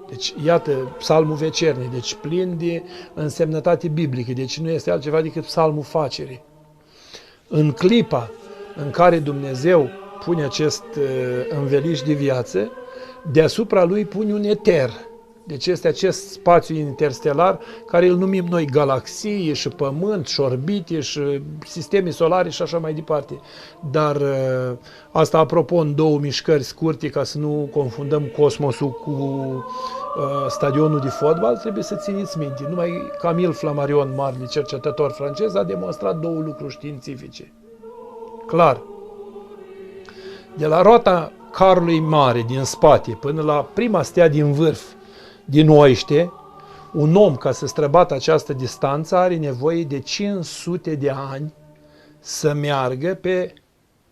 Deci, iată, psalmul vecernic, deci plin de însemnătate biblică, deci nu este altceva decât psalmul facerii. În clipa în care Dumnezeu pune acest înveliș de viață, deasupra lui pune un eter. Deci este acest spațiu interstelar care îl numim noi galaxie și pământ și orbite și sisteme solare și așa mai departe. Dar asta apropo în două mișcări scurte ca să nu confundăm cosmosul cu stadionul de fotbal, trebuie să țineți minte. Numai Camille Flammarion, marele cercetător francez, a demonstrat două lucruri științifice. Clar. De la roata carului mare din spate până la prima stea din vârf din oiște, un om, ca să străbată această distanță, are nevoie de 500 de ani să meargă pe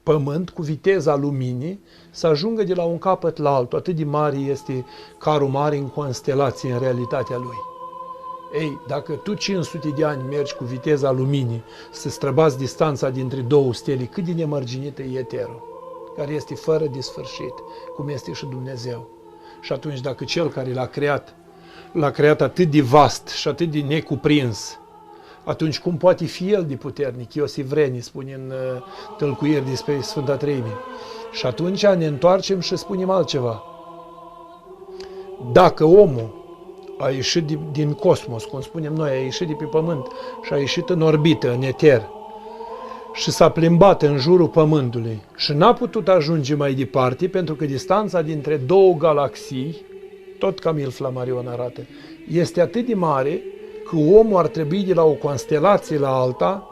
pământ cu viteza luminii, să ajungă de la un capăt la altul. Atât de mare este carul mare în constelație, în realitatea lui. Ei, dacă tu 500 de ani mergi cu viteza luminii să străbați distanța dintre două stele, cât de nemărginită e eterul, care este fără de sfârșit, cum este și Dumnezeu. Și atunci, dacă Cel care l-a creat atât de vast și atât de necuprins, atunci cum poate fi El de puternic? Iosif Vreni spune în tălcuiri despre Sfânta Treime. Și atunci ne întoarcem și spunem altceva. Dacă omul a ieșit din cosmos, cum spunem noi, a ieșit de pe pământ și a ieșit în orbită, în eter, și s-a plimbat în jurul Pământului și n-a putut ajunge mai departe pentru că distanța dintre două galaxii, tot Camille Flammarion arată, este atât de mare că omul ar trebui de la o constelație la alta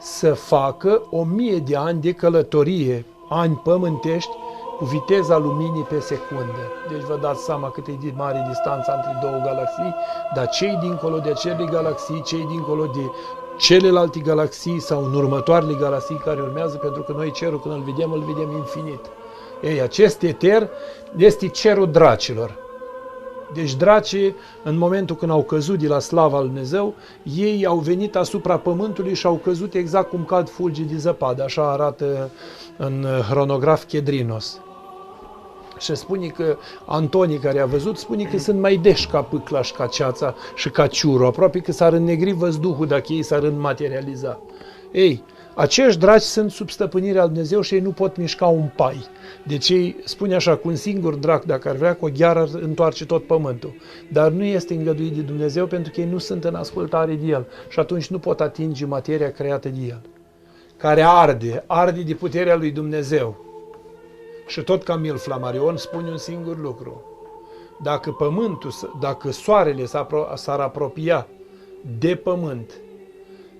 să facă 1000 de ani de călătorie, ani pământești, cu viteza luminii pe secundă. Deci vă dați seama cât e de mare distanța între două galaxii, dar cei dincolo de acele galaxii, cei dincolo de celelalte galaxii sau în următoarele galaxii care urmează, pentru că noi cerul, când îl vedem infinit. Ei, acest eter este cerul dracilor. Deci dracii, în momentul când au căzut de la slava lui Dumnezeu, ei au venit asupra pământului și au căzut exact cum cad fulgi de zăpadă. Așa arată în hronograf Chedrinos. Și spune că Antonii, care a văzut, spune că sunt mai deși ca pâcla și ca ceața și ca ciurul, aproape că s-ar înnegri văzduhul dacă ei s-ar înmaterializa. Ei, acești draci sunt sub stăpânirea lui Dumnezeu și ei nu pot mișca un pai. Deci ei spune așa, cu un singur drac, dacă ar vrea, cu o gheară ar întoarce tot pământul. Dar nu este îngăduit de Dumnezeu pentru că ei nu sunt în ascultare de El și atunci nu pot atinge materia creată de El, care arde de puterea lui Dumnezeu. Și tot Camille Flammarion spune un singur lucru. Dacă pământul, dacă soarele s-ar apropia de pământ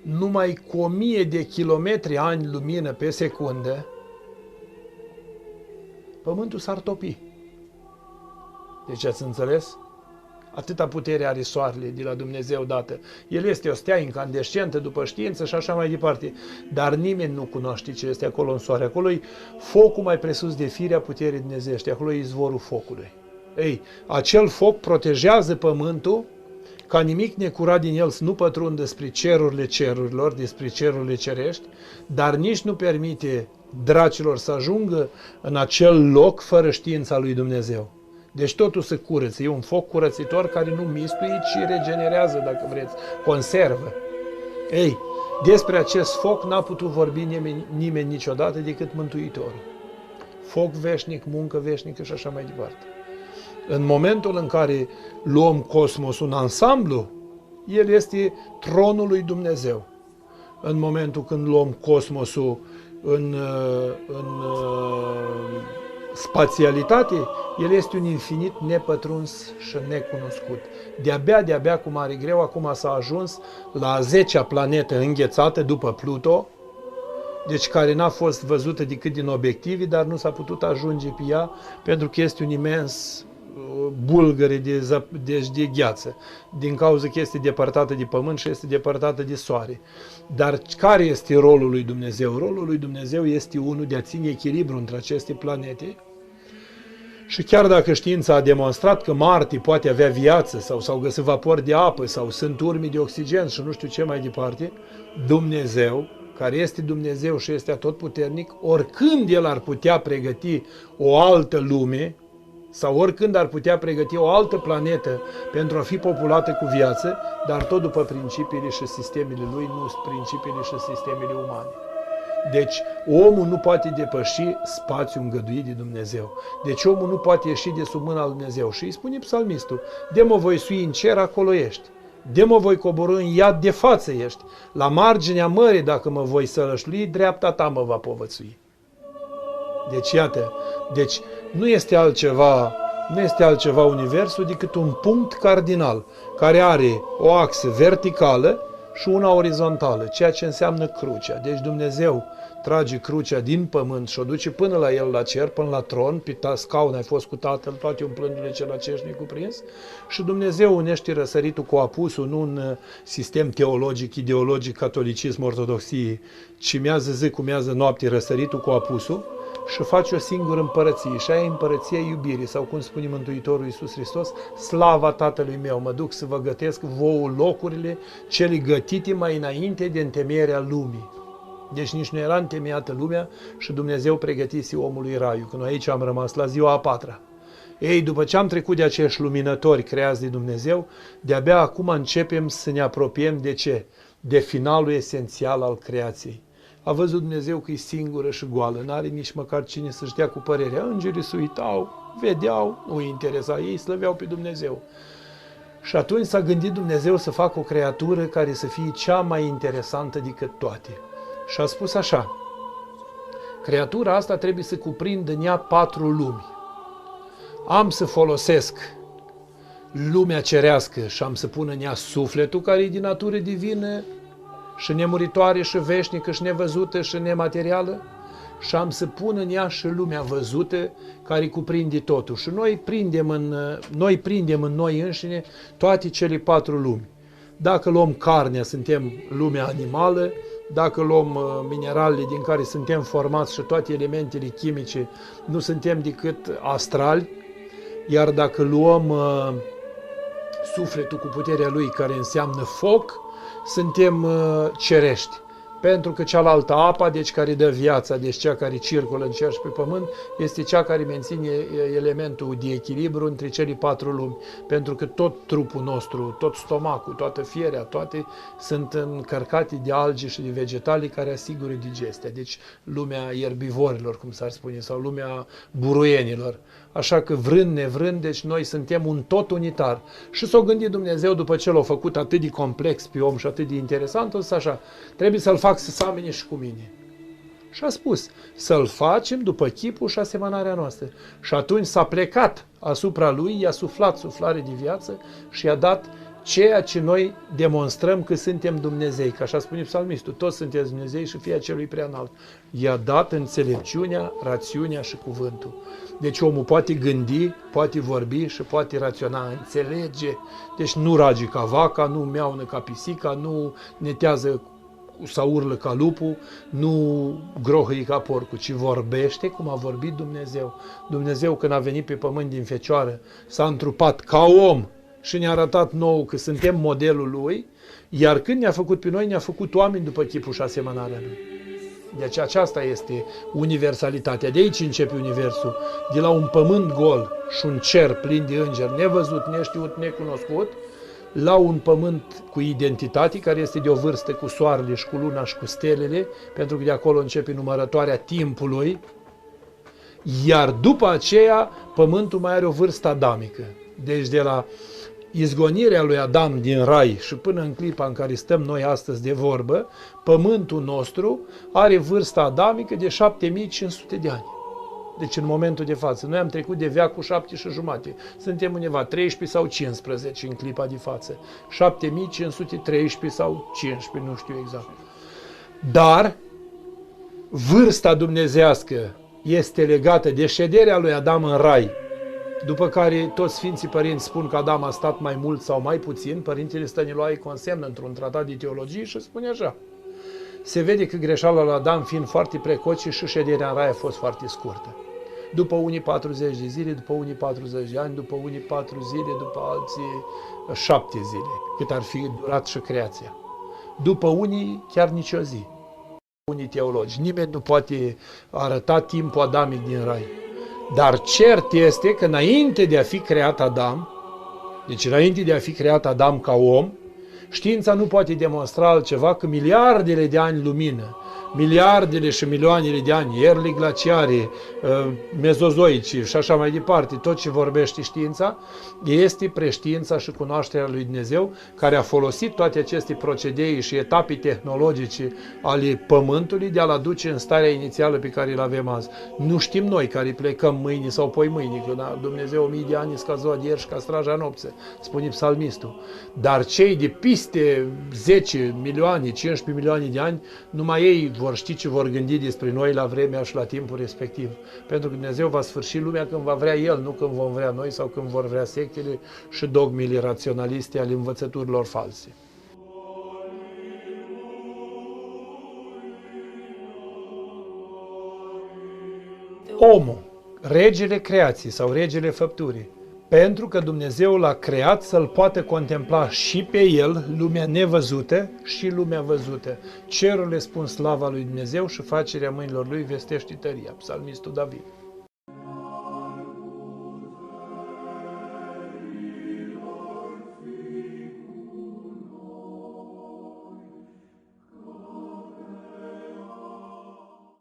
numai cu 1000 de kilometri ani lumină pe secundă, pământul s-ar topi. Deci ați înțeles? Atâta putere are soarele de la Dumnezeu dată. El este o stea incandescentă după știință și așa mai departe. Dar nimeni nu cunoaște ce este acolo în soare. Acolo e focul mai presus de firea puterii dumnezeiești. Acolo e izvorul focului. Ei, acel foc protejează pământul ca nimic necurat din el să nu pătrundă spre cerurile cerurilor, despre cerurile cerești, dar nici nu permite dracilor să ajungă în acel loc fără știința lui Dumnezeu. Deci totul se curăță. E un foc curățitor care nu mistuie, ci regenerează, dacă vreți, conservă. Ei, despre acest foc n-a putut vorbi nimeni niciodată decât Mântuitorul. Foc veșnic, muncă veșnică și așa mai departe. În momentul în care luăm cosmosul în ansamblu, el este tronul lui Dumnezeu. În momentul când luăm cosmosul în spațialitate, el este un infinit nepătruns și necunoscut. De-abia cu mare greu, acum s-a ajuns la a 10-a planetă înghețată după Pluto, deci care n-a fost văzută decât din obiective, dar nu s-a putut ajunge pe ea pentru că este un imens bulgăre de gheață, din cauza că este depărtată de pământ și este depărtată de soare. Dar care este rolul lui Dumnezeu? Rolul lui Dumnezeu este unul de a ține echilibru între aceste planete. Și chiar dacă știința a demonstrat că Marte poate avea viață sau s-au găsit vapori de apă sau sunt urme de oxigen și nu știu ce mai departe, Dumnezeu, care este Dumnezeu și este atotputernic, oricând El ar putea pregăti o altă lume sau oricând ar putea pregăti o altă planetă pentru a fi populată cu viață, dar tot după principiile și sistemele lui, nu principiile și sistemele umane. Deci omul nu poate depăși spațiul îngăduit de Dumnezeu. Deci omul nu poate ieși de sub mâna lui Dumnezeu. Și îi spune psalmistul, de mă voi sui în cer, acolo ești. De mă voi coborî în iad, de față ești. La marginea mării, dacă mă voi sălășlui, dreapta ta mă va povățui. Deci iată, deci nu este altceva universul decât un punct cardinal care are o axă verticală și una orizontală, ceea ce înseamnă crucea. Deci Dumnezeu trage crucea din pământ și o duce până la el la cer, până la tron, pe scaun ai fost cu Tatăl, toate umplându-le cel acești necuprins, și Dumnezeu unește răsăritul cu apusul, nu un sistem teologic, ideologic, catolicism, ortodoxie, ci mează zi cu mează noapte răsăritul cu apusul și face o singură împărăție. Și aia e împărăția iubirii, sau cum spune Mântuitorul Iisus Hristos, slava Tatălui meu, mă duc să vă gătesc vouă locurile cele gătite mai înainte de întemeierea lumii. Deci nici nu era întemeiată lumea și Dumnezeu pregătise omului raiul, că noi aici am rămas la ziua a patra. Ei, după ce am trecut de acești luminători creați de Dumnezeu, de-abia acum începem să ne apropiem de ce? De finalul esențial al creației. A văzut Dumnezeu că e singură și goală, n-are nici măcar cine să-și dea cu părerea. Îngerii se uitau, vedeau, nu-i interesa, ei slăveau pe Dumnezeu. Și atunci s-a gândit Dumnezeu să facă o creatură care să fie cea mai interesantă decât toate. Și a spus așa, creatura asta trebuie să cuprindă în ea 4 lumi. Am să folosesc lumea cerească și am să pun în ea sufletul care e din natură divină și nemuritoare și veșnică și nevăzută și nematerială, și am să pun în ea și lumea văzută care cuprinde totul. Și noi prindem în noi înșine toate cele 4 lumi. Dacă luăm carnea, suntem lumea animală. Dacă luăm mineralele din care suntem formați și toate elementele chimice, nu suntem decât astrali. Iar dacă luăm sufletul cu puterea lui, care înseamnă foc, suntem cerești. Pentru că cealaltă apa, deci care dă viața, deci cea care circulă în cer și pe pământ, este cea care menține elementul de echilibru între cele 4 lumi. Pentru că tot trupul nostru, tot stomacul, toată fierea, toate sunt încărcate de alge și de vegetale care asigură digestia. Deci lumea ierbivorilor, cum s-ar spune, sau lumea buruienilor. Așa că vrând nevrând, deci noi suntem un tot unitar. Și s-o gândit Dumnezeu după ce l-a făcut atât de complex pe om și atât de interesant, o să așa, trebuie să-l fac să seamene și cu mine. Și a spus, să-l facem după chipul și asemănarea noastră. Și atunci s-a plecat asupra lui, i-a suflat suflare de viață și i-a dat ceea ce noi demonstrăm că suntem Dumnezei. Că așa spune psalmistul, toți sunteți Dumnezei și fie celui prea înalt. I-a dat înțelepciunea, rațiunea și cuvântul. Deci omul poate gândi, poate vorbi și poate raționa, înțelege. Deci nu rage ca vaca, nu meaună ca pisica, nu netează sau urlă ca lupul, nu grohăie ca porcul, ci vorbește cum a vorbit Dumnezeu. Dumnezeu, când a venit pe pământ din fecioară, s-a întrupat ca om și ne-a arătat nouă că suntem modelul lui, iar când ne-a făcut pe noi, ne-a făcut oameni după chipul și asemănarea lui. Deci aceasta este universalitatea. De aici începe universul. De la un pământ gol și un cer plin de îngeri, nevăzut, neștiut, necunoscut, la un pământ cu identitate, care este de o vârstă cu soarele și cu luna și cu stelele, pentru că de acolo începe numărătoarea timpului, iar după aceea pământul mai are o vârstă adamică. Deci de la izgonirea lui Adam din rai și până în clipa în care stăm noi astăzi de vorbă, pământul nostru are vârsta adamică de 7500 de ani. Deci în momentul de față, noi am trecut de veacul 7 și jumate. Suntem undeva 13 sau 15 în clipa de față. 7513 sau 15, nu știu exact. Dar vârsta dumnezească este legată de șederea lui Adam în rai, după care toți Sfinții Părinți spun că Adam a stat mai mult sau mai puțin. Părintele Stăniloae consemnă într-un tratat de teologie și spune așa: se vede că greșeala lui Adam, fiind foarte precoce, și șederea în rai a fost foarte scurtă. După unii 40 de zile, după unii 40 de ani, după unii 4 zile, după alții 7 zile, cât ar fi durat și creația. După unii chiar nicio zi. Unii teologi. Nimeni nu poate arăta timpul adamic din rai. Dar cert este că înainte de a fi creat Adam, deci înainte de a fi creat Adam ca om, știința nu poate demonstra altceva că miliardele de ani lumină, miliardele și milioanele de ani, ierli glaciare, mezozoici și așa mai departe, tot ce vorbește știința, este preștiința și cunoașterea lui Dumnezeu, care a folosit toate aceste procedee și etape tehnologice ale Pământului de a-l aduce în starea inițială pe care îl avem azi. Nu știm noi care plecăm mâine sau poi mâine, că Dumnezeu 1000 de ani e ca ziua de ieri și ca straja nopții, spune psalmistul. Dar cei de piste 10 milioane, 15 milioane de ani, numai ei vor ști ce vor gândi despre noi la vremea și la timpul respectiv. Pentru că Dumnezeu va sfârși lumea când va vrea El, nu când vom vrea noi sau când vor vrea sectele și dogmele raționaliste ale învățăturilor false. Omul, regele creației sau regele făpturii, pentru că Dumnezeu l-a creat să-l poată contempla și pe el, lumea nevăzută și lumea văzută. Cerurile spun slava lui Dumnezeu și facerea mâinilor lui vestește tăria. Psalmistul David.